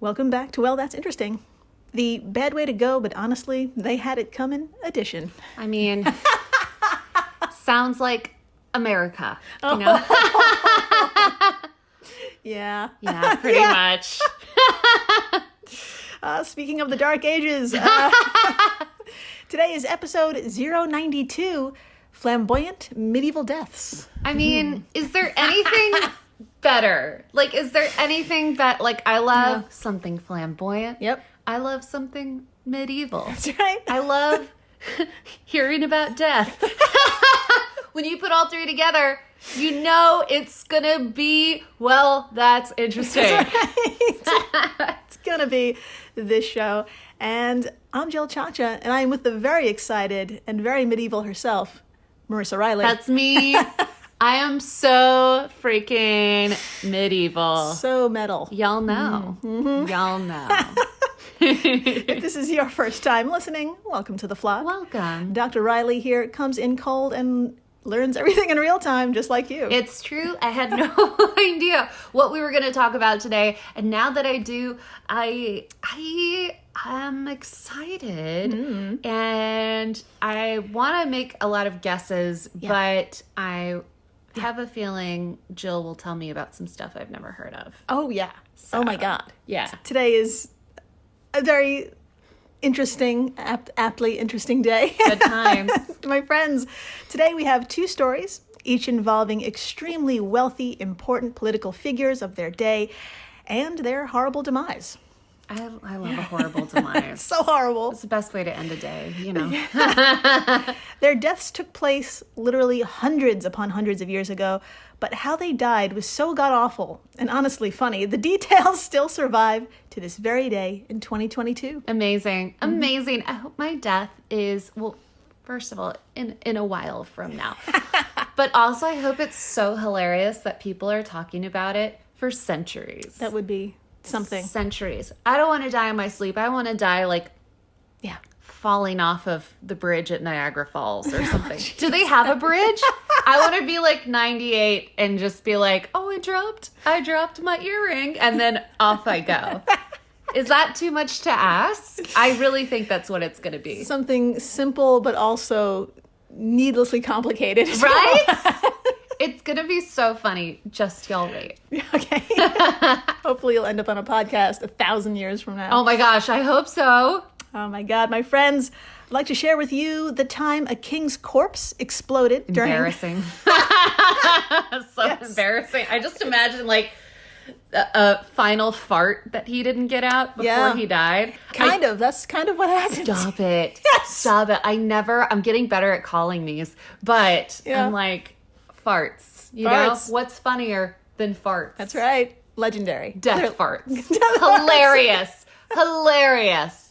Welcome back to Well, That's Interesting. The bad way to go, but honestly, they had it coming edition. I mean, sounds like America, you know? Yeah. Yeah, pretty much. Speaking of the Dark Ages, today is episode 092, Flamboyant Medieval Deaths. I mean, is there anything better? Like, is there anything that, like, I love something flamboyant. Yep. I love something medieval. That's right. I love hearing about death. When you put all three together, you know it's gonna be, well, that's interesting. That's right. It's gonna be this show. And I'm Jill Chacha, and I'm with the very excited and very medieval herself, Marissa Riley. That's me. I am so freaking medieval. So metal. Y'all know. Mm-hmm. Y'all know. If this is your first time listening, welcome to the flock. Welcome. Dr. Riley here comes in cold and learns everything in real time, just like you. It's true. I had no idea what we were going to talk about today. And now that I do, I am excited. And I want to make a lot of guesses, but I have a feeling Jill will tell me about some stuff I've never heard of. Oh, yeah. So, oh, my God. Yeah. Today is a very interesting, aptly interesting day. Good times. My friends, today we have two stories, each involving extremely wealthy, important political figures of their day and their horrible demise. I love a horrible demise. It's so horrible. It's the best way to end a day, you know. Their deaths took place literally hundreds upon hundreds of years ago, but how they died was so god-awful and honestly funny. The details still survive to this very day in 2022. Amazing. Amazing. I hope my death is, well, first of all, in a while from now. But also I hope it's so hilarious that people are talking about it for centuries. That would be something. Centuries. I don't want to die in my sleep. I want to die like falling off of the bridge at Niagara Falls or something. Do they have a bridge? I want to be like 98 and just be like, oh, I dropped my earring, and then off I go. Is that too much to ask? I really think that's what it's going to be. Something simple, but also needlessly complicated. Right? It's going to be so funny. Just y'all wait. Okay. Hopefully you'll end up on a podcast 1,000 years from now. Oh my gosh, I hope so. Oh my God, my friends, I'd like to share with you the time a king's corpse exploded during... Embarrassing. Embarrassing. I just imagine like a final fart that he didn't get out before he died. That's kind of what happened. Stop it. Yes. Stop it. I'm getting better at calling these, but I'm like, farts. You know? What's funnier than farts? That's right. Legendary. Death farts. Hilarious. Hilarious.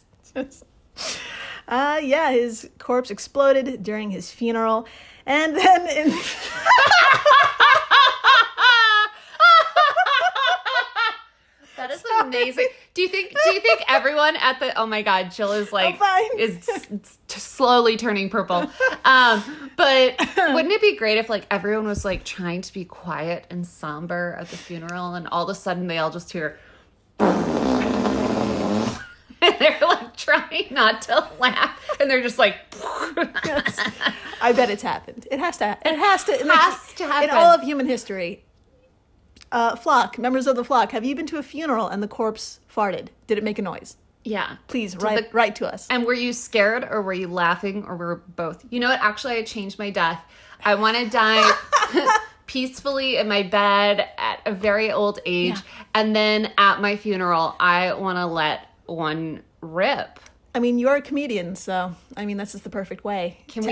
His corpse exploded during his funeral, and then That is amazing. Do you think everyone at the, oh my God, Jill is like, is slowly turning purple. But wouldn't it be great if like everyone was like trying to be quiet and somber at the funeral, and all of a sudden they all just hear, and they're like trying not to laugh, and they're just like, yes. I bet it's happened. It has to happen. It has to happen. In all of human history. Flock, members of the flock, have you been to a funeral and the corpse farted? Did it make a noise? Yeah. Please write to us. And were you scared, or were you laughing, or were both? You know what? Actually, I changed my death. I want to die peacefully in my bed at a very old age. Yeah. And then at my funeral, I want to let one rip. I mean, you're a comedian, so, I mean, this is the perfect way. Can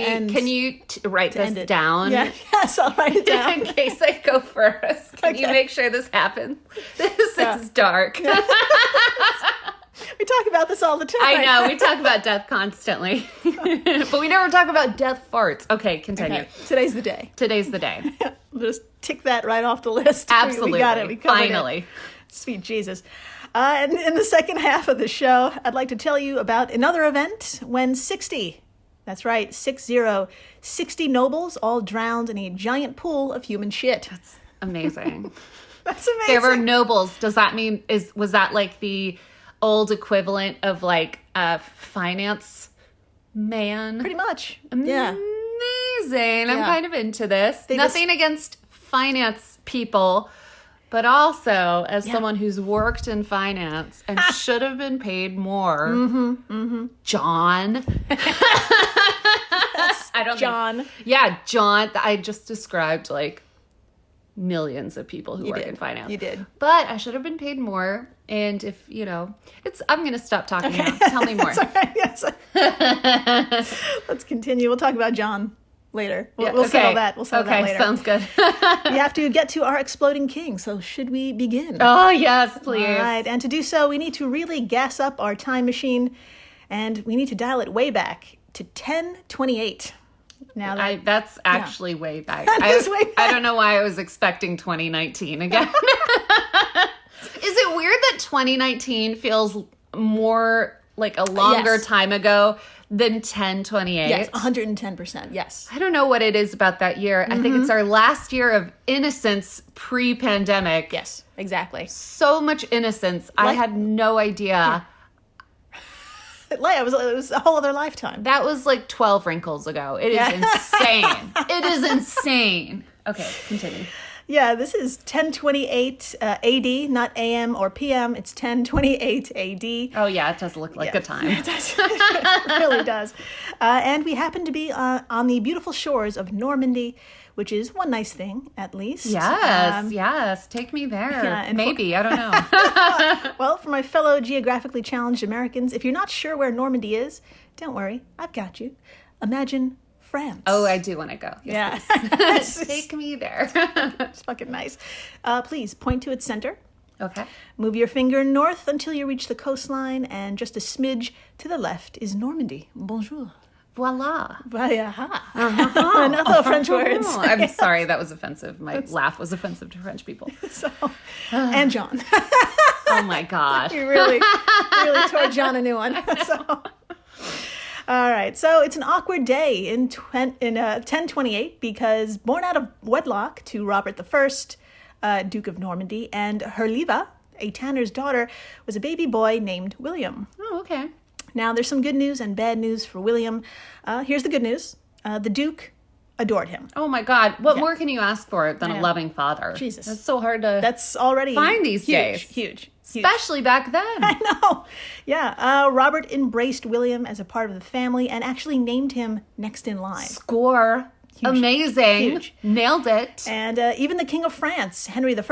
you write this down? Yeah. Yes, I'll write it down. In case I go first. Can you make sure this happens? This is dark. Yeah. We talk about this all the time. I know. We talk about death constantly. But we never talk about death farts. Okay, continue. Okay. Today's the day. Today's the day. We'll just tick that right off the list. Absolutely. We got it. We covered Finally. it. Sweet Jesus. And in the second half of the show, I'd like to tell you about another event when 60 nobles all drowned in a giant pool of human shit. That's amazing. That's amazing. There were nobles. Does that mean, was that like the old equivalent of like a finance man? Pretty much. Yeah. Amazing. I'm kind of into this. They Nothing against finance people, but also as someone who's worked in finance and should have been paid more. John. I don't John. Yeah, John. I just described like millions of people who work in finance. You did. But I should have been paid more. And if, I'm going to stop talking now. Tell me more. Yes. Let's continue. We'll talk about John later. We'll settle that. We'll settle that later. Sounds good. We have to get to our exploding king. So should we begin? Oh, yes, please. All right. And to do so, we need to really gas up our time machine. And we need to dial it way back to 1028. Now that's actually way back. That is way back. I don't know why I was expecting 2019 again. Is it weird that 2019 feels more like a longer time ago than 1028? Yes, 110%. Yes. I don't know what it is about that year. I think it's our last year of innocence pre-pandemic. Yes, exactly. So much innocence. I had no idea. It was a whole other lifetime. That was like 12 wrinkles ago. It is insane. It is insane. Okay, continue. Yeah, this is 1028 AD, not AM or PM. It's 1028 AD. Oh, yeah, it does look like a time. It does. It really does. And we happen to be on the beautiful shores of Normandy, which is one nice thing, at least. Yes. Take me there. Yeah, maybe. I don't know. Well, for my fellow geographically challenged Americans, if you're not sure where Normandy is, don't worry. I've got you. Imagine France. Oh, I do want to go. Yes, Yeah. take me there. It's fucking nice. Please point to its center. Okay. Move your finger north until you reach the coastline, and just a smidge to the left is Normandy. Bonjour. Voila. Another French words. I'm sorry, that was offensive. My laugh was offensive to French people. And John. Oh my gosh. You really tore John a new one. All right, so it's an awkward day in 1028 because born out of wedlock to Robert I, Duke of Normandy, and Herliva, a tanner's daughter, was a baby boy named William. Oh, okay. Now, there's some good news and bad news for William. Here's the good news. The Duke adored him. Oh my God. What more can you ask for than a loving father? Jesus. That's so hard to That's already find these days. Huge. Especially back then. I know. Yeah. Robert embraced William as a part of the family and actually named him next in line. Score. Huge. Amazing. Huge. Nailed it. And even the King of France, Henry I,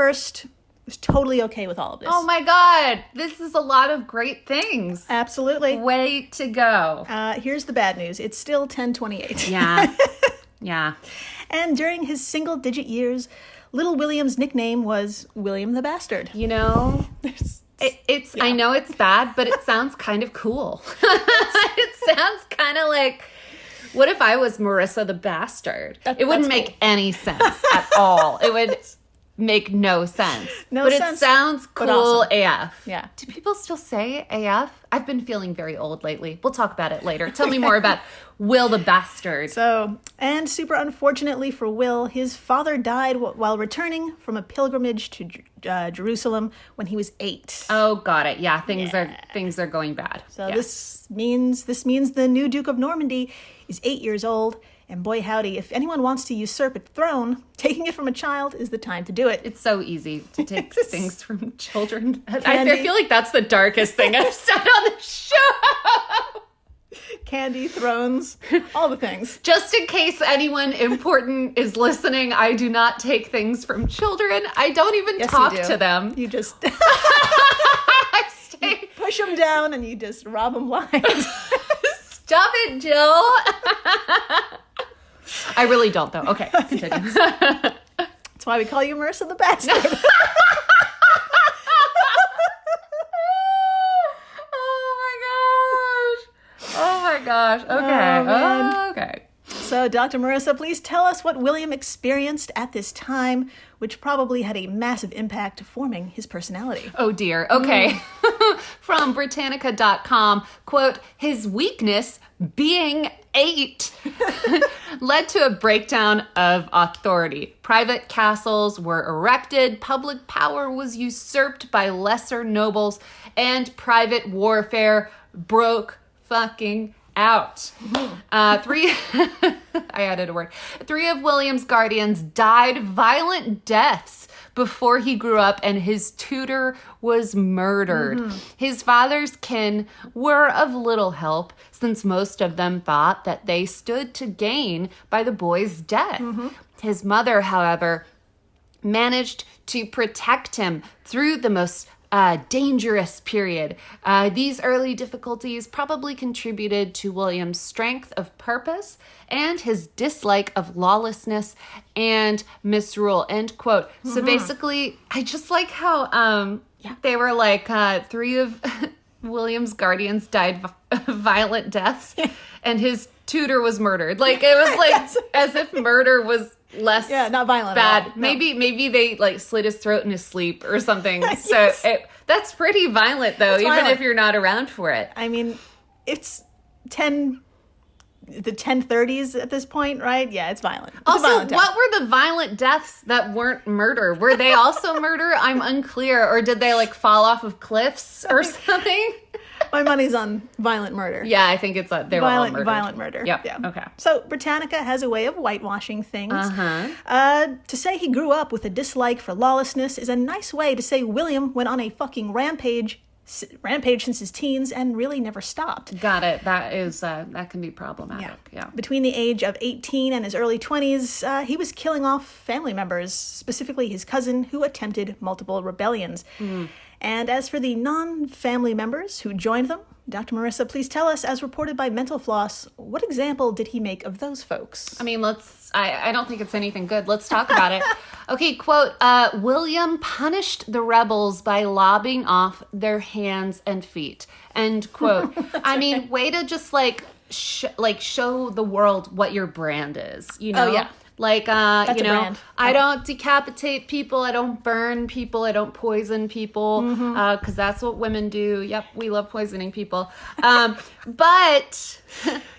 was totally okay with all of this. Oh my God. This is a lot of great things. Absolutely. Way to go. Here's the bad news. It's still 1028. Yeah. Yeah. And during his single-digit years, little William's nickname was William the Bastard. You know, it's I know it's bad, but it sounds kind of cool. It sounds kind of like, what if I was Marissa the Bastard? It wouldn't make any sense at all. It would make no sense. But it sounds cool awesome. AF. Yeah. Do people still say AF? I've been feeling very old lately. We'll talk about it later. Tell me more about Will the Bastard. So, and super unfortunately for Will, his father died while returning from a pilgrimage to Jerusalem when he was 8. Oh, got it. Yeah, things are going bad. So this means the new Duke of Normandy is 8 years old. And boy, howdy, if anyone wants to usurp a throne, taking it from a child is the time to do it. It's so easy to take things from children. I feel like that's the darkest thing I've said on the show. Candy, thrones, all the things. Just in case anyone important is listening, I do not take things from children. I don't even talk to them. You just I stay... push them down and you just rob them blind. Stop it, Jill. I really don't, though. Okay, continue. That's why we call you Marissa the Bastard. Oh my gosh. Okay. Okay. So, Dr. Marissa, please tell us what William experienced at this time, which probably had a massive impact forming his personality. Oh dear. Okay. From Britannica.com, quote, his weakness, being 8, led to a breakdown of authority. Private castles were erected, public power was usurped by lesser nobles, and private warfare broke fucking out. I added a word. 3 of William's guardians died violent deaths before he grew up, and his tutor was murdered. His father's kin were of little help, since most of them thought that they stood to gain by the boy's death. His mother, however, managed to protect him through the most dangerous period. These early difficulties probably contributed to William's strength of purpose and his dislike of lawlessness and misrule, end quote. So basically, I just like how they were like 3 of William's guardians died violent deaths and his tutor was murdered. Like, it was like as if murder was less not violent bad. at all. No. Maybe they like slit his throat in his sleep or something. So that's pretty violent, though, even violent. if you're not around for it. I mean, it's the 1030s at this point, right? Yeah, it's violent. It's Also, a violent what were the violent deaths that weren't murder? Were they also murder? I'm unclear. Or did they like fall off of cliffs or something? My money's on violent murder. Yeah, I think it's they were all murdered. Violent murder. Yep. Yeah. Okay. So Britannica has a way of whitewashing things. To say he grew up with a dislike for lawlessness is a nice way to say William went on a fucking rampage since his teens and really never stopped. Got it. That is that can be problematic. Yeah. Between the age of 18 and his early 20s, he was killing off family members, specifically his cousin, who attempted multiple rebellions. And as for the non-family members who joined them, Dr. Marissa, please tell us, as reported by Mental Floss, what example did he make of those folks? I mean, I don't think it's anything good. Let's talk about it. Okay, quote, William punished the rebels by lobbing off their hands and feet, end quote. I mean, way to just show the world what your brand is, you know? Oh, yeah. Like, That's you a know, brand. I don't decapitate people. I don't burn people. I don't poison people because that's what women do. Yep, we love poisoning people. But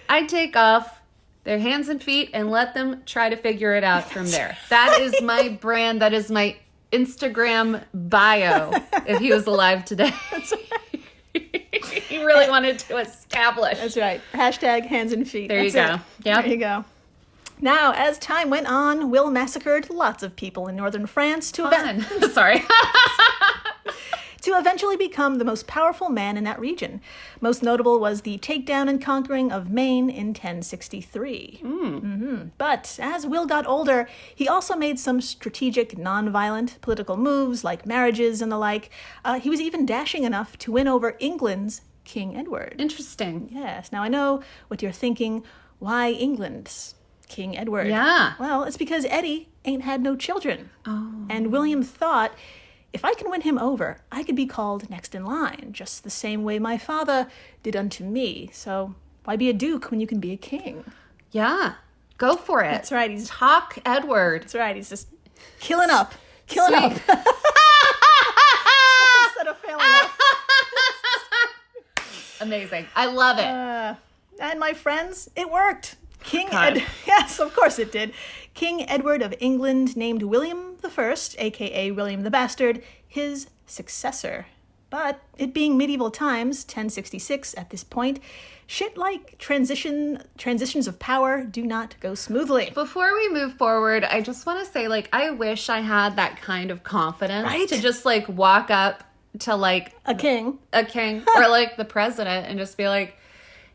I take off their hands and feet and let them try to figure it out from there. That is my brand. That is my Instagram bio if he was alive today. That's right. He really wanted to establish. That's right. Hashtag hands and feet. There you That's go. it. Yep. There you go. Now, as time went on, Will massacred lots of people in northern France to eventually become the most powerful man in that region. Most notable was the takedown and conquering of Maine in 1063. But as Will got older, he also made some strategic, non-violent political moves like marriages and the like. He was even dashing enough to win over England's King Edward. Interesting. Yes. Now, I know what you're thinking. Why England's King Edward? Yeah. Well, it's because Eddie ain't had no children. Oh. And William thought, if I can win him over, I could be called next in line, just the same way my father did unto me. So why be a duke when you can be a king? Yeah. Go for it. That's right. He's Talk Edward. That's right. He's just killing up. Killing Sweet. up. Instead of failing up. Amazing. I love it. And my friends, it worked. God. Yes, of course it did. King Edward of England named William I, aka William the Bastard, his successor. But it being medieval times, 1066 at this point, shit like transitions of power do not go smoothly. Before we move forward, I just want to say, I wish I had that kind of confidence Right? to just, walk up to, A king. a king or, the president and just be like,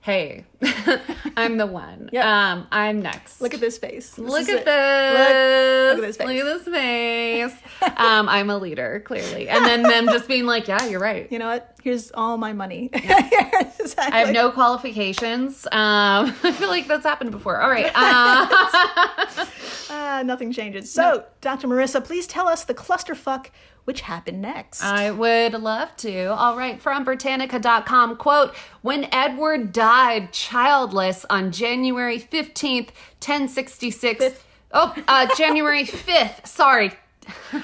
hey, I'm the one. Yep. I'm next. Look at this face. Look is at it. this. Look at this face. Look at this face. I'm a leader, clearly. And then them just being like, yeah, you're right. You know what? Here's all my money. Exactly. I have no qualifications. I feel like that's happened before. All right. Nothing changes. So, Dr. Marissa, please tell us the clusterfuck which happened next. I would love to. All right. From Britannica.com, quote, when Edward died childless on January 15th, 1066. Fifth. January 5th. Sorry.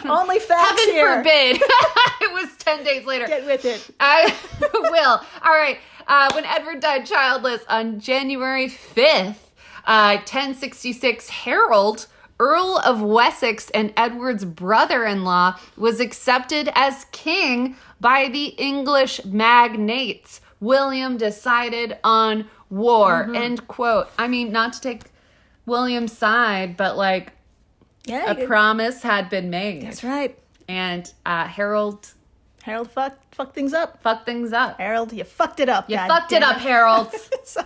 Only facts Heaven here. forbid. It was 10 days later. Get with it. I will. All right. When Edward died childless on January 5th, 1066, Harold, Earl of Wessex and Edward's brother-in-law, was accepted as king by the English magnates. William decided on war. End quote. I mean, not to take William's side, but like a promise had been made. That's right. And Harold fucked things up. fucked things up. Harold, you fucked it up. You fucked it up, Harold. So,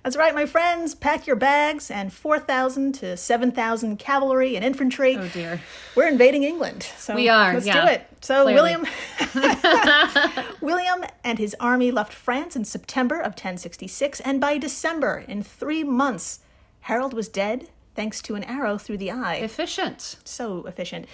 that's right, my friends. Pack your bags and 4,000 to 7,000 cavalry and infantry. Oh, dear. We're invading England. So We are, Let's yeah. do it. So Clearly. William and his army left France in September of 1066, and by December, in 3 months, Harold was dead thanks to an arrow through the eye. Efficient. So efficient.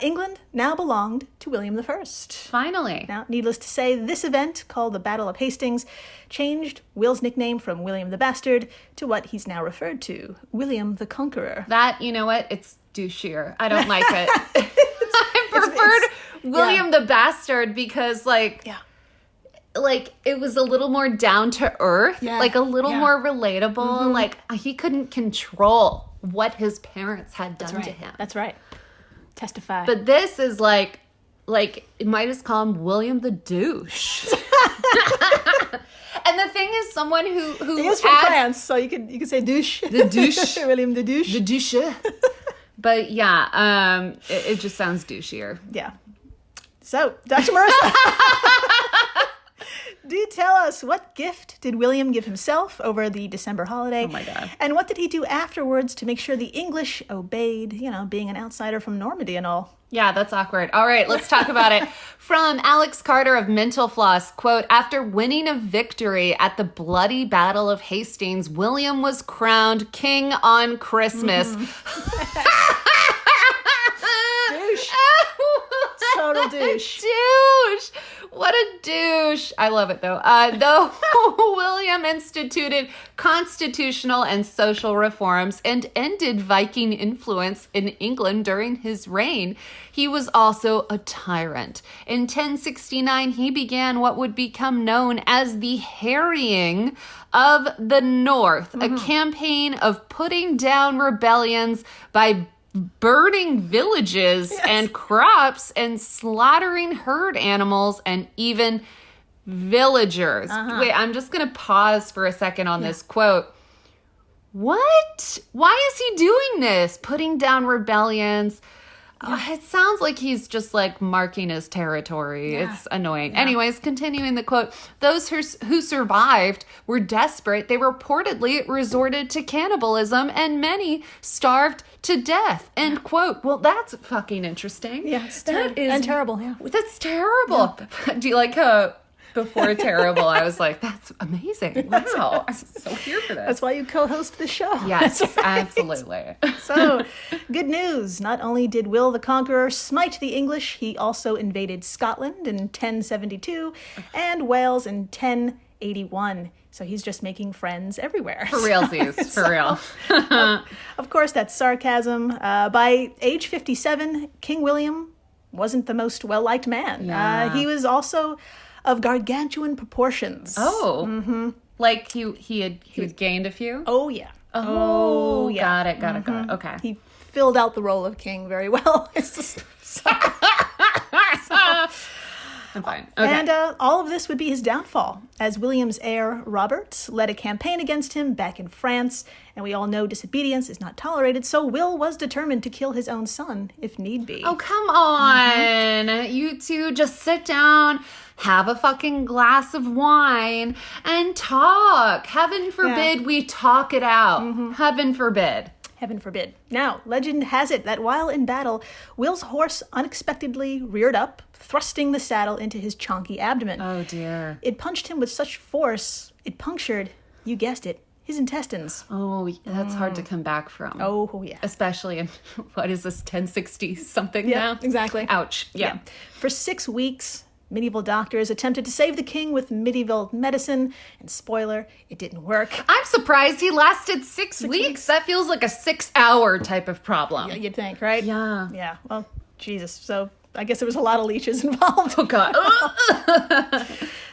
England now belonged to William I. Finally. Now, needless to say, this event, called the Battle of Hastings, changed Will's nickname from William the Bastard to what he's now referred to, William the Conqueror. That, you know what? It's douchier. I don't like it. I preferred William the Bastard because, like, it was a little more down to earth, like a little more relatable. Like, he couldn't control what his parents had done to him. That's right. Testify. But this is like it might as call him William the douche. And the thing is, someone who he is from France, so you could say douche. The douche. William the douche. The douche. But yeah, it just sounds douchier. Yeah. So, Dr. Marissa, do tell us, what gift did William give himself over the December holiday? Oh my God. And what did he do afterwards to make sure the English obeyed, being an outsider from Normandy and all? Yeah, that's awkward. All right, let's talk about it. From Alex Carter of Mental Floss, quote, after winning a victory at the bloody Battle of Hastings, William was crowned king on Christmas. Douche. Total douche. Douche. What a douche. I love it, though. Though William instituted constitutional and social reforms and ended Viking influence in England during his reign, he was also a tyrant. In 1069, he began what would become known as the Harrying of the North, a campaign of putting down rebellions by burning villages and crops and slaughtering herd animals and even villagers. Wait, I'm just going to pause for a second on this quote. What? Why is he doing this? Putting down rebellions? It sounds like he's just like marking his territory. It's annoying. Anyways, continuing the quote, those who survived were desperate. They reportedly resorted to cannibalism and many starved to death. End quote. Well, that's fucking interesting. Yeah, and terrible. Yeah, that's terrible. Yeah. Do you like before terrible? I was like, that's amazing. Wow, I'm so here for this. That's why you co-host the show. Yes, absolutely. So, good news. Not only did Will the Conqueror smite the English, he also invaded Scotland in 1072 and Wales in 1081. So he's just making friends everywhere. For realsies, for real. Of course, that's sarcasm. By age 57, King William wasn't the most well-liked man. Yeah. He was also of gargantuan proportions. Oh. Like he had gained a few? Oh, yeah. Oh, yeah. Got it. Okay. He filled out the role of king very well. It's just... I'm fine. Okay. And all of this would be his downfall, as William's heir, Robert, led a campaign against him back in France, and we all know disobedience is not tolerated, so Will was determined to kill his own son, if need be. Oh, come on. You two just sit down, have a fucking glass of wine, and talk. Heaven forbid we talk it out. Heaven forbid. Heaven forbid. Now, legend has it that while in battle, Will's horse unexpectedly reared up, thrusting the saddle into his chonky abdomen. Oh, dear. It punched him with such force, it punctured, you guessed it, his intestines. Oh, that's hard to come back from. Oh, yeah. Especially in, what is this, 1060 something now? Exactly. Ouch. Yeah. For 6 weeks, medieval doctors attempted to save the king with medieval medicine, and spoiler, it didn't work. I'm surprised he lasted 6 weeks. That feels like a 6-hour type of problem. Yeah, you'd think, right? Yeah. Yeah, well, Jesus. So I guess there was a lot of leeches involved. Oh, God.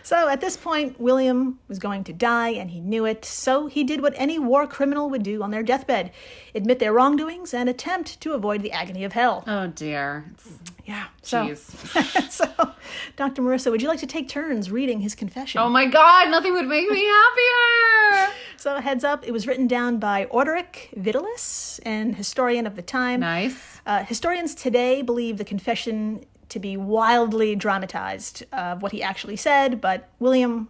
So at this point, William was going to die, and he knew it. So he did what any war criminal would do on their deathbed: admit their wrongdoings and attempt to avoid the agony of hell. Oh, dear. Yeah. Jeez. So, Dr. Marissa, would you like to take turns reading his confession? Oh, my God. Nothing would make me happier. So heads up, it was written down by Orderic Vitalis, an historian of the time. Nice. Historians today believe the confession to be wildly dramatized of what he actually said, but William,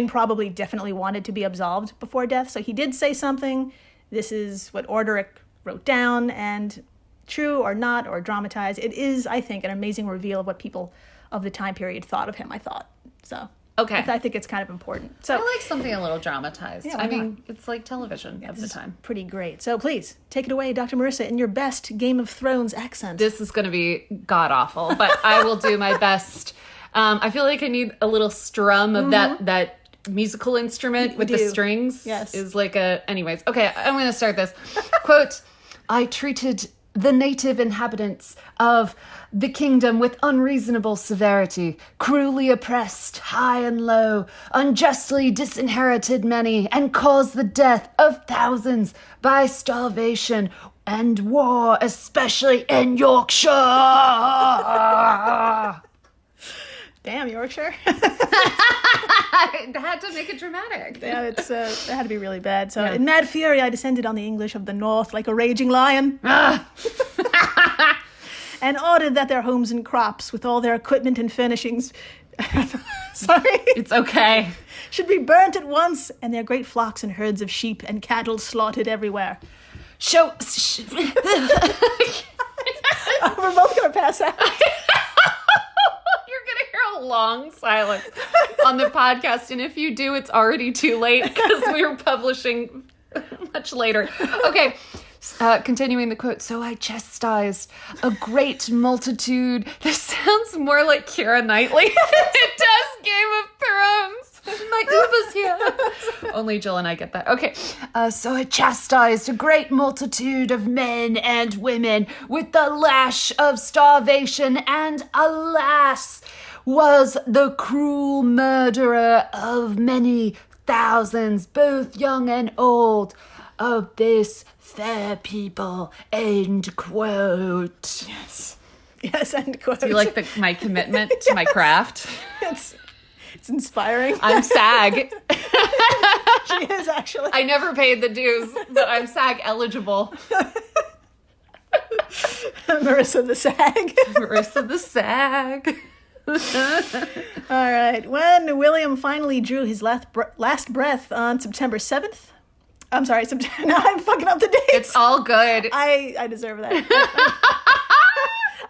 probably definitely wanted to be absolved before death, so he did say something. This is what Orderic wrote down, and true or not, or dramatized, it is, I think, an amazing reveal of what people of the time period thought of him, I thought. So, okay. I think it's kind of important. So, I like something a little dramatized. Yeah, why not? It's like television of the time. Pretty great. So please, take it away, Dr. Marissa, in your best Game of Thrones accent. This is going to be god-awful, but I will do my best. I feel like I need a little strum of that musical instrument with the strings. Yes. Is like anyways. Okay, I'm going to start this. Quote, I treated the native inhabitants of the kingdom with unreasonable severity, cruelly oppressed high and low, unjustly disinherited many, and caused the death of thousands by starvation and war, especially in Yorkshire. Damn, Yorkshire. I had to make it dramatic. Yeah, it had to be really bad. So, in mad fury, I descended on the English of the north like a raging lion. And ordered that their homes and crops, with all their equipment and furnishings, It's okay. should be burnt at once, and their great flocks and herds of sheep and cattle slaughtered everywhere. We're We're both going to pass out. You're going to hear a long silence on the podcast, and if you do, it's already too late because we were publishing much later. Okay. Continuing the quote, so I chastised a great multitude. This sounds more like Keira Knightley than it does Game of Thrones. My Uber's here. Only Jill and I get that. Okay. So I chastised a great multitude of men and women with the lash of starvation, and alas, was the cruel murderer of many thousands, both young and old, of this fair people, end quote. Yes, end quote. Do you like my commitment to my craft? It's inspiring. I'm SAG. She is, actually. I never paid the dues, but I'm SAG eligible. Marissa the SAG. Marissa the SAG. All right. When William finally drew his last breath on September 7th, I'm sorry, now I'm fucking up the dates. It's all good. I deserve that.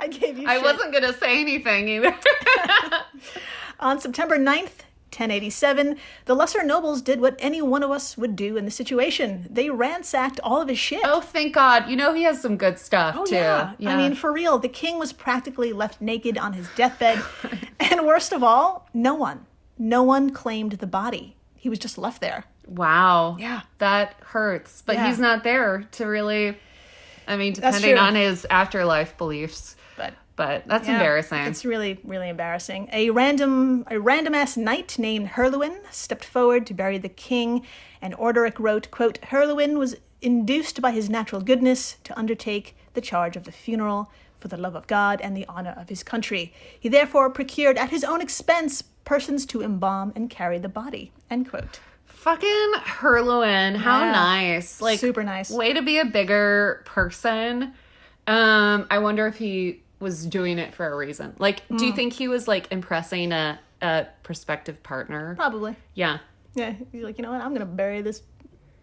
I gave you shit. I wasn't going to say anything either. On September 9th, 1087, the lesser nobles did what any one of us would do in the situation. They ransacked all of his shit. Oh, thank God. You know he has some good stuff, too. Yeah. I mean, for real, the king was practically left naked on his deathbed. And worst of all, no one claimed the body. He was just left there. Wow. Yeah. That hurts. But he's not there to really, depending true. on his afterlife beliefs. But that's embarrassing. It's really, really embarrassing. A random ass knight named Herluin stepped forward to bury the king, and Orderic wrote, quote, Herluin was induced by his natural goodness to undertake the charge of the funeral for the love of God and the honor of his country. He therefore procured at his own expense persons to embalm and carry the body, end quote. Fucking Herluin. How nice. Like, super nice. Way to be a bigger person. I wonder if he was doing it for a reason. Like, do you think he was, like, impressing a prospective partner? Probably. Yeah. Yeah. He's like, you know what? I'm going to bury this.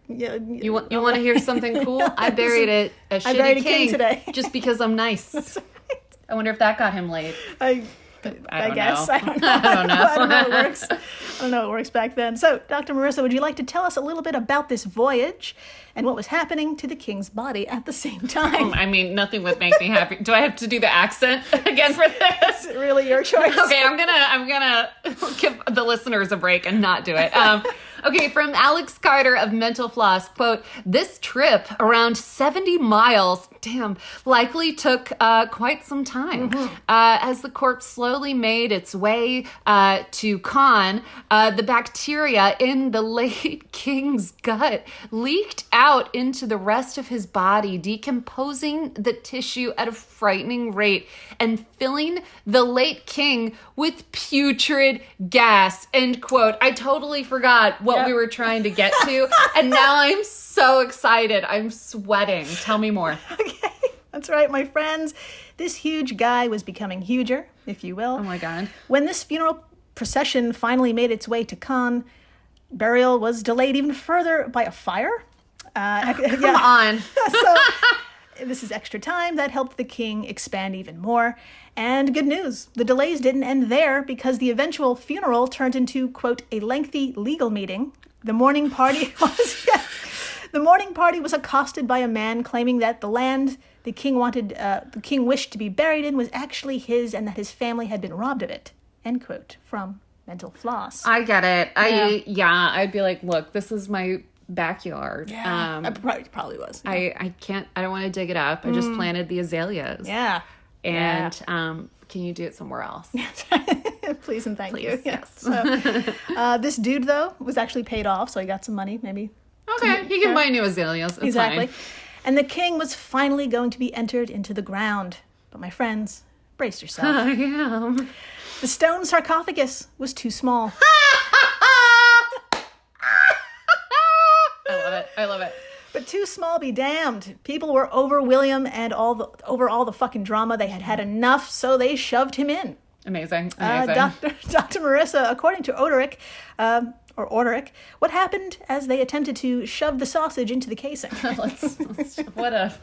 Yeah. You want to hear something cool? I buried a shitty king today. Just because I'm nice. That's right. I wonder if that got him laid. I guess. Know. I don't know. I don't know. I don't know how it works. I don't know how it works back then. So, Dr. Marissa, would you like to tell us a little bit about this voyage and what was happening to the king's body at the same time? Nothing would make me happy. Do I have to do the accent again for this? Is it really your choice? Okay, I'm gonna give the listeners a break and not do it. Okay, from Alex Carter of Mental Floss, quote, this trip around 70 miles, likely took quite some time. As the corpse slowly made its way to Khan, the bacteria in the late king's gut leaked out into the rest of his body, decomposing the tissue at a frightening rate and filling the late king with putrid gas, end quote. I totally forgot what we were trying to get to, and now I'm so excited. I'm sweating. Tell me more. Okay, that's right, my friends. This huge guy was becoming huger, if you will. Oh my God. When this funeral procession finally made its way to Khan, burial was delayed even further by a fire. Come on. So this is extra time that helped the king expand even more. And good news, the delays didn't end there because the eventual funeral turned into, quote, a lengthy legal meeting. The morning party was accosted by a man claiming that the land the king wished to be buried in was actually his and that his family had been robbed of it. End quote from Mental Floss. I get it. I'd be like, look, this is my backyard. Yeah, it probably was. Yeah. I don't want to dig it up. I just planted the azaleas. Yeah. And can you do it somewhere else? Please and thank you. Yes. So, this dude, though, was actually paid off, so he got some money, maybe. Okay, he can buy new azaleas. It's exactly. fine. And the king was finally going to be entered into the ground. But my friends, brace yourself. I am. The stone sarcophagus was too small. I love it. But too small be damned. People were over William and over all the fucking drama. They had had enough, so they shoved him in. Amazing. Dr. Marissa, according to Orderic, what happened as they attempted to shove the sausage into the casing? What a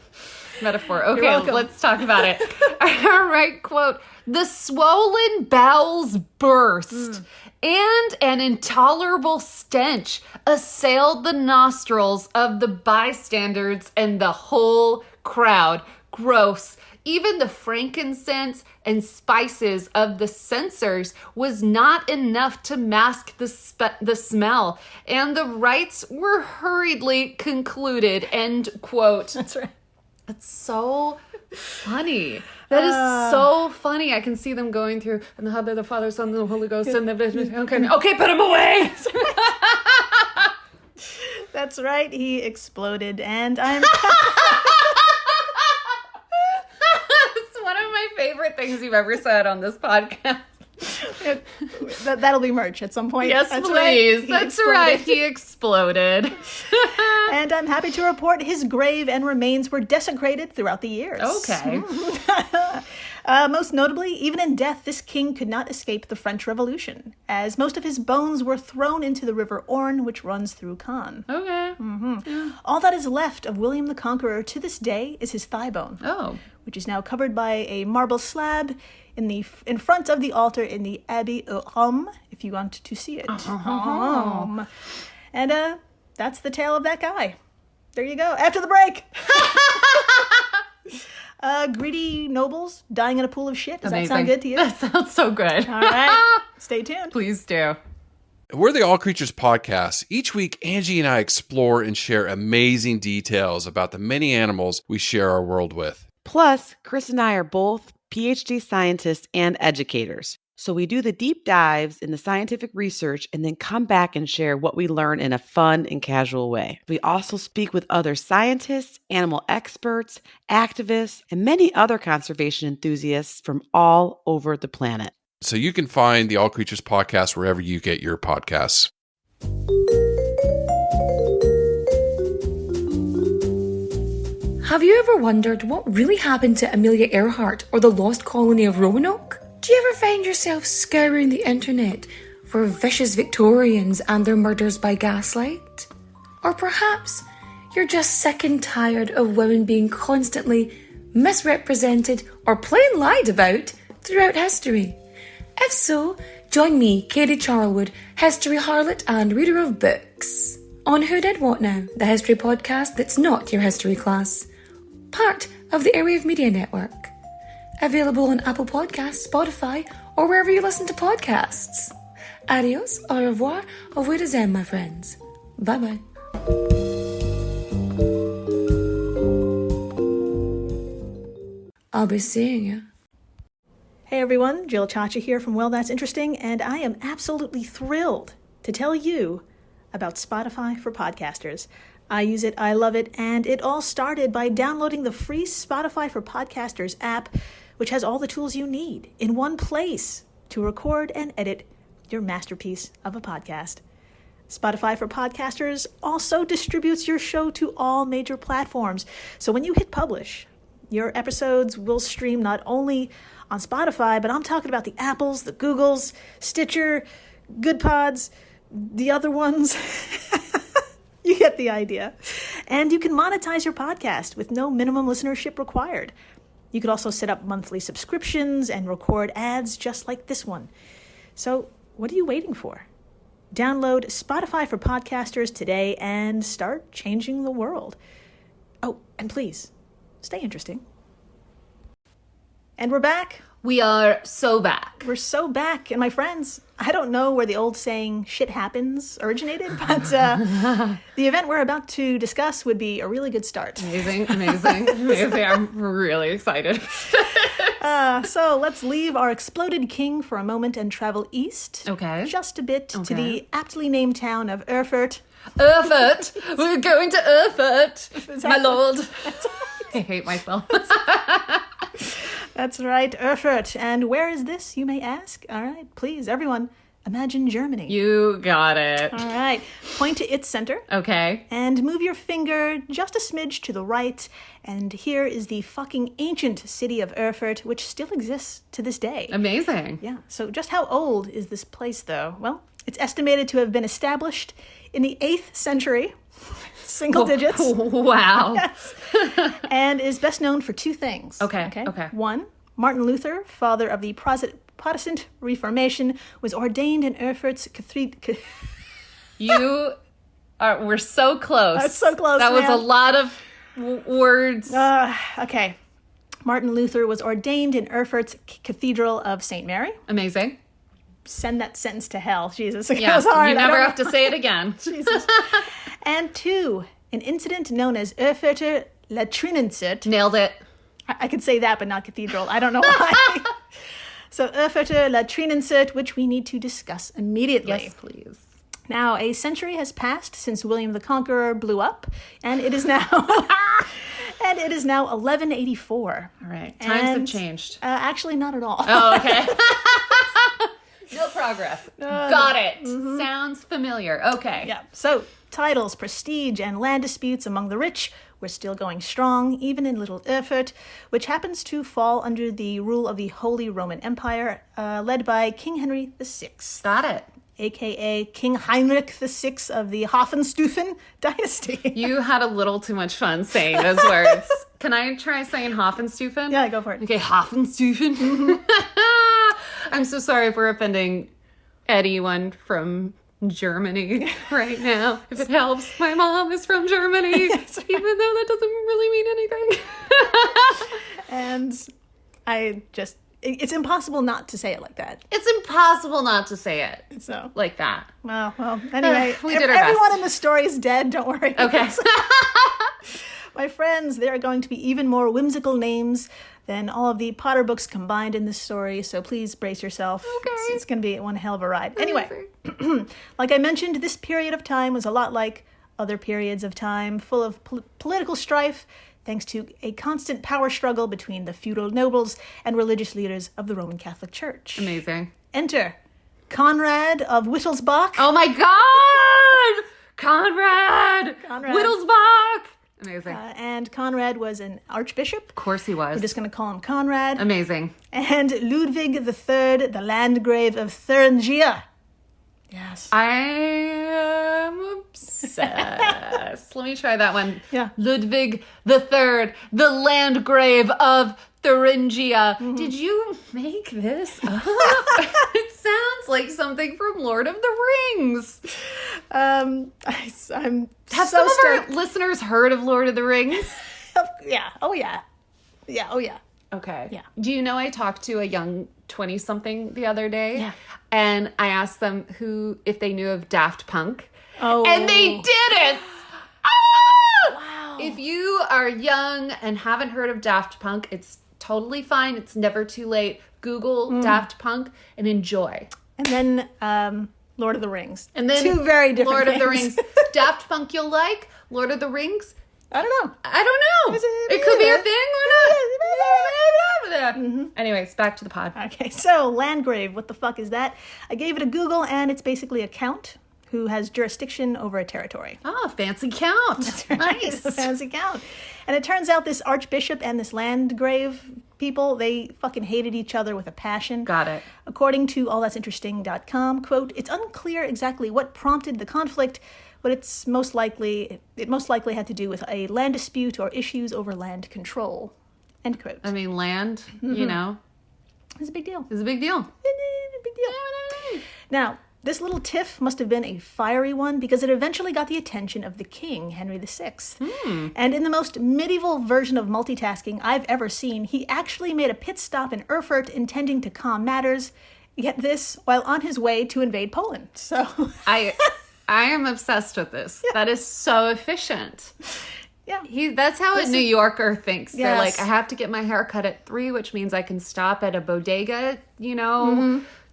metaphor. Okay, let's talk about it. All right, quote, the swollen bowels burst and an intolerable stench assailed the nostrils of the bystanders and the whole crowd. Gross. Even the frankincense and spices of the censers was not enough to mask the smell, and the rites were hurriedly concluded, end quote. That's right. It's so funny. That is so funny. I can see them going through, and the Father, Son, and the Holy Ghost, and okay, put him away. That's right. He exploded, and I'm... One of my favorite things you've ever said on this podcast. That'll be merch at some point. Yes, that's please. Right. That's right. He exploded. And I'm happy to report his grave and remains were desecrated throughout the years. Okay. Most notably, even in death, this king could not escape the French Revolution, as most of his bones were thrown into the River Orne, which runs through Caen. Okay. Yeah. All that is left of William the Conqueror to this day is his thigh bone. Oh. Which is now covered by a marble slab in front of the altar in the Abbey of Rome, if you want to see it. And that's the tale of that guy. There you go. After the break. Greedy nobles dying in a pool of shit. Does that sound good to you? That sounds so good. All right. Stay tuned. Please do. We're the All Creatures Podcast. Each week, Angie and I explore and share amazing details about the many animals we share our world with. Plus, Chris and I are both PhD scientists and educators. So we do the deep dives in the scientific research and then come back and share what we learn in a fun and casual way. We also speak with other scientists, animal experts, activists, and many other conservation enthusiasts from all over the planet. So you can find the All Creatures Podcast wherever you get your podcasts. Have you ever wondered what really happened to Amelia Earhart or the lost colony of Roanoke? Do you ever find yourself scouring the internet for vicious Victorians and their murders by gaslight? Or perhaps you're just sick and tired of women being constantly misrepresented or plain lied about throughout history? If so, join me, Katie Charlwood, history harlot and reader of books, on Who Did What Now, the history podcast that's not your history class. Part of the Airwave Media Network. Available on Apple Podcasts, Spotify, or wherever you listen to podcasts. Adios, au revoir, auf Wiedersehen, my friends. Bye-bye. I'll be seeing you. Hey everyone, Jill Chacha here from Well, That's Interesting, and I am absolutely thrilled to tell you about Spotify for podcasters. I use it, I love it, and it all started by downloading the free Spotify for Podcasters app, which has all the tools you need in one place to record and edit your masterpiece of a podcast. Spotify for Podcasters also distributes your show to all major platforms, so when you hit publish, your episodes will stream not only on Spotify, but I'm talking about the Apples, the Googles, Stitcher, Good Pods, the other ones. You get the idea. And you can monetize your podcast with no minimum listenership required. You could also set up monthly subscriptions and record ads just like this one. So what are you waiting for? Download Spotify for Podcasters today and start changing the world. Oh, and please, stay interesting. And we're back. We are so back. We're so back. And my friends, I don't know where the old saying shit happens originated, but the event we're about to discuss would be a really good start. Amazing. I'm really excited. So let's leave our exploded king for a moment and travel east. Okay. Just a bit to the aptly named town of Erfurt. Erfurt. We're going to Erfurt, my lord. I hate myself. That's right, Erfurt. And where is this, you may ask? All right, please, everyone, imagine Germany. You got it. All right, point to its center. Okay. And move your finger just a smidge to the right. And here is the fucking ancient city of Erfurt, which still exists to this day. Amazing. Yeah, so just how old is this place, though? Well, it's estimated to have been established in the 8th century. Single digits. Wow. Yes. And is best known for two things. Okay. One, Martin Luther, father of the Protestant Reformation, was ordained in Erfurt's cathedral. We're so close. That's so close, That was man. a lot of words. Okay. Martin Luther was ordained in Erfurt's Cathedral of St. Mary. Amazing. Send that sentence to hell. Jesus. It Yeah, was hard. you never have to say it again. Jesus. And two, an incident known as Erfurter Latrinenzert. Nailed it. I could say that, but not cathedral. I don't know why. So Erfurter Latrinenzert, which we need to discuss immediately. Yes, please. Now, a century has passed since William the Conqueror blew up, and it is now 1184. All right. Times have changed. Actually, not at all. Oh, okay. No progress. Got it. Mm-hmm. Sounds familiar. Okay. Yeah. So, titles, prestige, and land disputes among the rich were still going strong, even in Little Erfurt, which happens to fall under the rule of the Holy Roman Empire, led by King Henry VI. Got it. A.k.a. King Heinrich VI of the Hohenstaufen dynasty. You had a little too much fun saying those words. Can I try saying Hohenstaufen? Yeah, go for it. Okay, Hohenstaufen. Mm-hmm. I'm so sorry if we're offending anyone from Germany right now. If it helps, my mom is from Germany, even though that doesn't really mean anything. And it's impossible not to say it like that. It's impossible not to say it So, like that. well, anyway, We did our everyone best. in the story is dead. Don't worry. Okay. My friends, there are going to be even more whimsical names than all of the Potter books combined in this story, so please brace yourself. Okay. It's going to be one hell of a ride. Anyway, like I mentioned, this period of time was a lot like other periods of time, full of political strife, thanks to a constant power struggle between the feudal nobles and religious leaders of the Roman Catholic Church. Amazing. Enter Conrad of Wittelsbach. Oh my God! Conrad! Conrad. Wittelsbach! Amazing. And Conrad was an archbishop. Of course he was. We're just going to call him Conrad. Amazing. And Ludwig III, the Landgrave of Thuringia. Yes. I am obsessed. Let me try that one. Yeah. Ludwig III, the Landgrave of Thuringia. Mm-hmm. Did you make this up? It sounds like something from Lord of the Rings. I'm Have some of our listeners heard of Lord of the Rings? Yeah. Oh, yeah. Yeah. Oh, yeah. Okay. Yeah. Do you know I talked to a young 20-something the other day. Yeah. And I asked them if they knew of Daft Punk. Oh. And they didn't. Wow. If you are young and haven't heard of Daft Punk, it's totally fine. It's never too late. Google Daft Punk and enjoy. And then Lord of the Rings. And then two very different Lord of the things. Rings. Daft Punk you'll like. Lord of the Rings. I don't know. I don't know. It could be a thing or not. Anyways, back to the pod. Okay, so Landgrave, what the fuck is that? I gave it a Google, and it's basically a count who has jurisdiction over a territory. Oh, fancy count. That's right. Nice. A fancy count. And it turns out this archbishop and this Landgrave people, they fucking hated each other with a passion. Got it. According to allthatsinteresting.com, quote, it's unclear exactly what prompted the conflict, but it most likely had to do with a land dispute or issues over land control. End quote. I mean, land, you know, It's a big deal. is a big deal. Big deal. Now, this little tiff must have been a fiery one because it eventually got the attention of the king, Henry VI. And in the most medieval version of multitasking I've ever seen, he actually made a pit stop in Erfurt intending to calm matters, get this, while on his way to invade Poland. So I am obsessed with this. Yeah. That is so efficient. Yeah. That's how a New Yorker thinks. Yes. They're like, I have to get my hair cut at 3, which means I can stop at a bodega,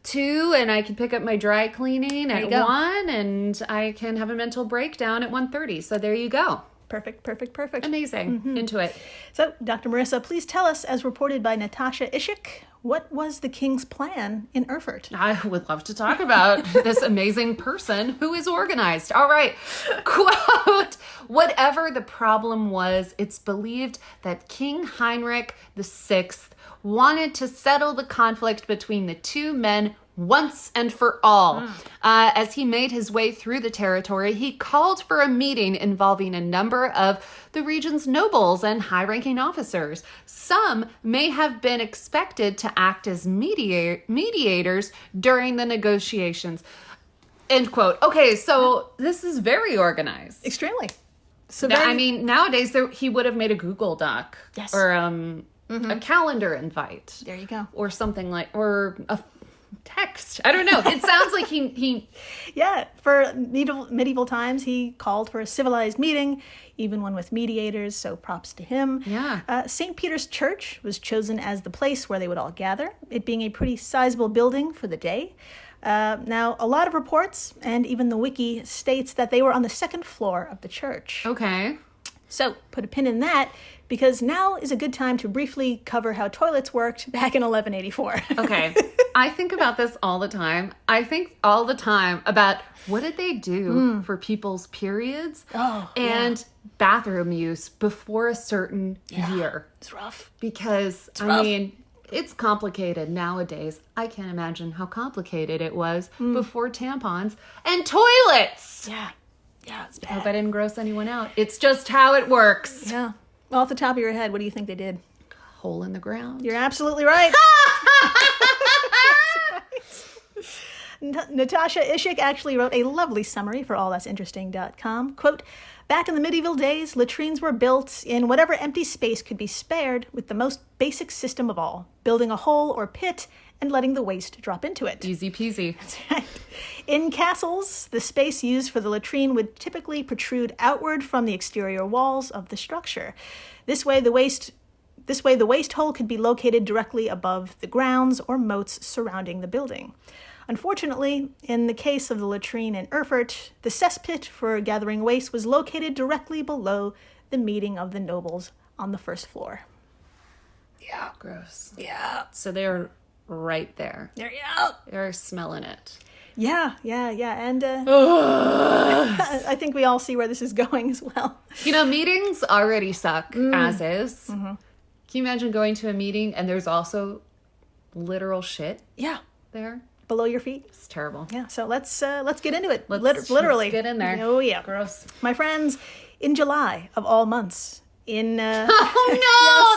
2, and I can pick up my dry cleaning at 1, and I can have a mental breakdown at 1:30. So there you go. Perfect. Amazing. Into it. So, Dr. Marissa, please tell us, as reported by Natasha Ishik, what was the king's plan in Erfurt? I would love to talk about this amazing person who is organized. All right. Quote, whatever the problem was, it's believed that King Heinrich VI wanted to settle the conflict between the two men once and for all. As he made his way through the territory, he called for a meeting involving a number of the region's nobles and high-ranking officers. Some may have been expected to act as mediators during the negotiations. End quote. Okay, so this is very organized. Extremely. So I mean, nowadays he would have made a Google Doc. Yes. Or a calendar invite. There you go. Or something or a text. I don't know. It sounds like he Yeah, for medieval times, he called for a civilized meeting, even one with mediators, so props to him. Yeah. St. Peter's Church was chosen as the place where they would all gather, it being a pretty sizable building for the day. Now, a lot of reports, and even the wiki, states that they were on the second floor of the church. Okay. So, put a pin in that, because now is a good time to briefly cover how toilets worked back in 1184. Okay. I think about this all the time. I think all the time about what did they do for people's periods and bathroom use before a certain year. It's rough. Because, I mean, it's complicated nowadays. I can't imagine how complicated it was before tampons and toilets. Yeah. Yeah, it's I hope I bad. didn't gross anyone out. It's just how it works. Yeah. Off the top of your head, what do you think they did? Hole in the ground. You're absolutely right. Natasha Ishik actually wrote a lovely summary for allthatsinteresting.com. Quote, back in the medieval days, latrines were built in whatever empty space could be spared with the most basic system of all, building a hole or pit and letting the waste drop into it. Easy peasy. In castles, the space used for the latrine would typically protrude outward from the exterior walls of the structure. This way, the waste hole could be located directly above the grounds or moats surrounding the building. Unfortunately, in the case of the latrine in Erfurt, the cesspit for gathering waste was located directly below the meeting of the nobles on the first floor. Yeah. Gross. Yeah. So they're right there. There you go. They're smelling it. Yeah. And I think we all see where this is going as well. Meetings already suck as is. Can you imagine going to a meeting and there's also literal shit Yeah. there? Below your feet. It's terrible. Yeah, so let's get into it. Let's Literally. get in there. Oh yeah. Gross. My friends, in July of all months, Oh no,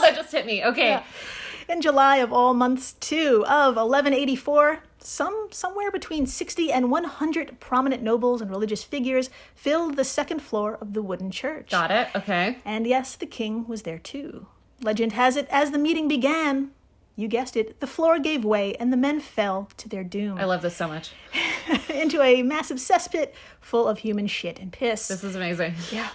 that just hit me. Okay. Yeah. In July of all months, too, of 1184, somewhere between 60 and 100 prominent nobles and religious figures filled the second floor of the wooden church. Got it. Okay. And yes, the king was there too. Legend has it, as the meeting began, you guessed it, the floor gave way and the men fell to their doom. I love this so much. Into a massive cesspit full of human shit and piss. This is amazing. Yeah.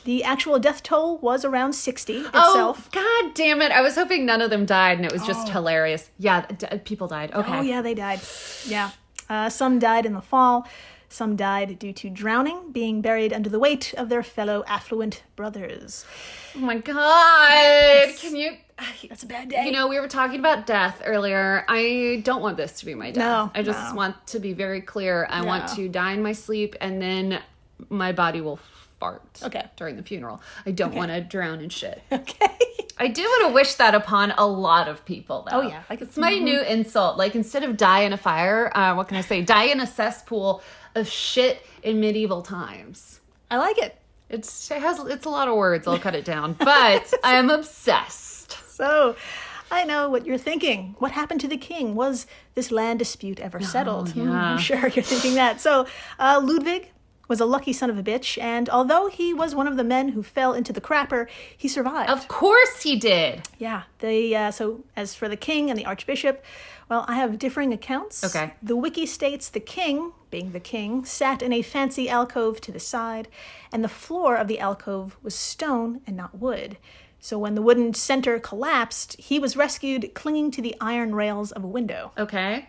The actual death toll was around 60 itself. Oh, God damn it. I was hoping none of them died and it was just hilarious. Yeah, people died. Okay. Oh, yeah, they died. Yeah. Some died in the fall. Some died due to drowning, being buried under the weight of their fellow affluent brothers. Oh, my God. Can you... That's a bad day. You know, we were talking about death earlier. I don't want this to be my death. No, I just want to be very clear. I want to die in my sleep and then my body will fart during the funeral. I don't want to drown in shit. Okay. I do want to wish that upon a lot of people, though. Oh, yeah. Like, it's my new insult. Like, instead of die in a fire, what can I say? Die in a cesspool of shit in medieval times. I like it. It's a lot of words. I'll cut it down. But I am obsessed. So, I know what you're thinking. What happened to the king? Was this land dispute ever settled? yeah. I'm sure you're thinking that. So, Ludwig was a lucky son of a bitch, and although he was one of the men who fell into the crapper, he survived. Of course he did. Yeah. So, as for the king and the archbishop, well, I have differing accounts. Okay. The wiki states the king, being the king, sat in a fancy alcove to the side, and the floor of the alcove was stone and not wood. So when the wooden center collapsed, he was rescued clinging to the iron rails of a window. Okay.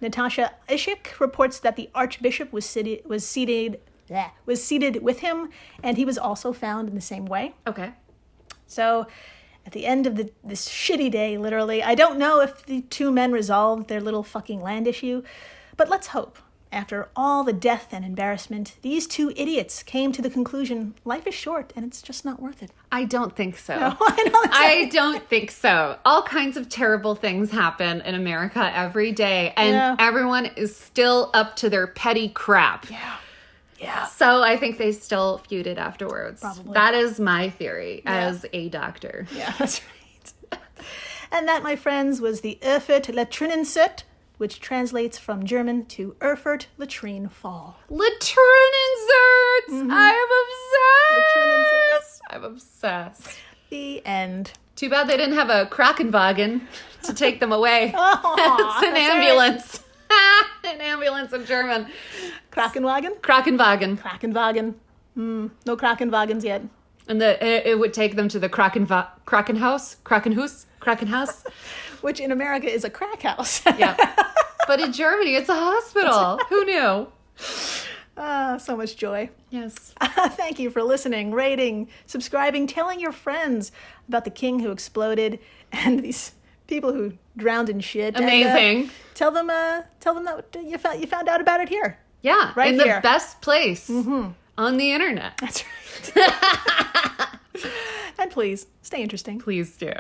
Natasha Ishik reports that the archbishop was seated with him, and he was also found in the same way. Okay. So at the end of this shitty day, literally, I don't know if the two men resolved their little fucking land issue, but let's hope. After all the death and embarrassment, these two idiots came to the conclusion life is short and it's just not worth it. I don't think so. No, I don't think so. All kinds of terrible things happen in America every day, and everyone is still up to their petty crap. Yeah. So I think they still feuded afterwards. Probably. That is my theory as a doctor. Yeah, that's right. And that, my friends, was the Erfurt Latrinenset, which translates from German to Erfurt Latrine Fall. Latrinenserts! Mm-hmm. I am obsessed! I'm obsessed. The end. Too bad they didn't have a Krankenwagen to take them away. Oh, it's an ambulance. An ambulance in German. Krankenwagen? Krankenwagen. No Krankenwagens yet. And it would take them to the Krankenhaus, Which in America is a crack house. Yeah. But in Germany, it's a hospital. Who knew? So much joy. Yes. Thank you for listening, rating, subscribing, telling your friends about the king who exploded and these people who drowned in shit. Amazing. And, tell them that you found out about it here. Yeah. Right in here. the best place on the internet. That's right. And please, stay interesting. Please do.